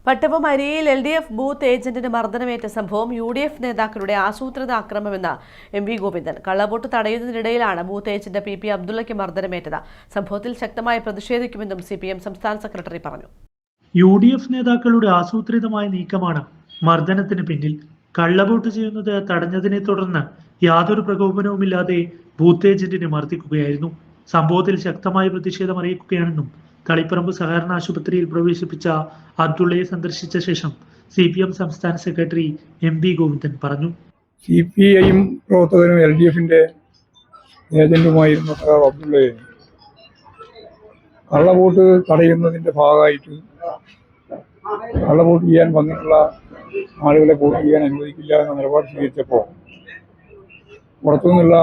പട്ടവും അരിയിൽ LDF booth ഏജന്റിന് മർദ്ദനമേറ്റ സംഭവം UDF നേതാക്കളുടെ ആസൂത്രിത ആക്രമണമെന്ന് MV ഗോവിന്ദൻ. കള്ളവോട്ട് തടയുന്നതിനിടയിലാണ് ബൂത്ത് ഏജന്റ് PP അബ്ദുള്ളയ്ക്ക് മർദ്ദനമേറ്റത്. സംഭവത്തിൽ ശക്തമായി പ്രതിഷേധിക്കുമെന്നും CPM സംസ്ഥാന സെക്രട്ടറി പറഞ്ഞു. UDF നേതാക്കളുടെ ആസൂത്രിതമായ നീക്കമാണ് മർദ്ദനത്തിന് പിന്നിൽ. കള്ളവോട്ട് ചെയ്യുന്നത് തടഞ്ഞതിനെ തുടർന്ന് യാതൊരു പ്രകോപനവുമില്ലാതെ ബൂത്ത് ഏജന്റിനെ മർദ്ദിക്കുകയായിരുന്നു. സംഭവത്തിൽ ശക്തമായ പ്രതിഷേധം അറിയിക്കുകയാണെന്നും തളിപ്പറമ്പ് സഹകരണ ആശുപത്രിയിൽ പ്രവേശിപ്പിച്ച അബ്ദുള്ളയെ സന്ദർശിച്ച ശേഷം CPM സംസ്ഥാന സെക്രട്ടറി MV ഗോവിന്ദൻ പറഞ്ഞു. CPIM പ്രവർത്തകരും LDFന്റെ ഏജന്റുമായിരുന്ന അബ്ദുള്ളയെ കള്ളവോട്ട് തടയുന്നതിന്റെ ഭാഗമായിട്ട് കള്ളവോട്ട് ചെയ്യാൻ വന്നിട്ടുള്ള ആളുകളെ വോട്ട് ചെയ്യാൻ അനുവദിക്കില്ല എന്ന നിലപാട് സ്വീകരിച്ചപ്പോൾ പുറത്തുനിന്നുള്ള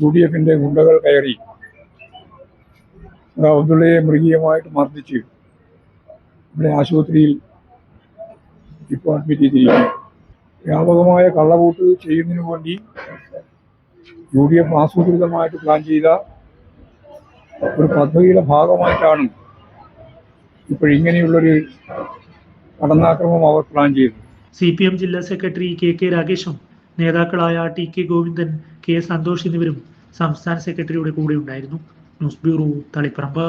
UDFന്റെ ഗുണ്ടകൾ കയറി അബ്ദുള്ളയെ മൃഗീയമായിട്ട് മർദ്ദിച്ച് ഇവിടെ ആശുപത്രിയിൽ ഇപ്പോൾ അഡ്മിറ്റ് ചെയ്തിരിക്കുന്നു. വ്യാപകമായ കള്ളവോട്ട് ചെയ്യുന്നതിനു വേണ്ടി UDF ആസൂത്രിതമായിട്ട് പ്ലാൻ ചെയ്ത ഒരു പദ്ധതിയുടെ ഭാഗമായിട്ടാണ് ഇപ്പോഴിങ്ങനെയുള്ളൊരു കടന്നാക്രമം അവർ പ്ലാൻ ചെയ്തു. CPM ജില്ലാ സെക്രട്ടറി KK രാഗേഷും നേതാക്കളായ TK ഗോവിന്ദൻ, K സന്തോഷ് എന്നിവരും സംസ്ഥാന സെക്രട്ടറിയുടെ കൂടെ ഉണ്ടായിരുന്നു. News bureau, Taliparamba.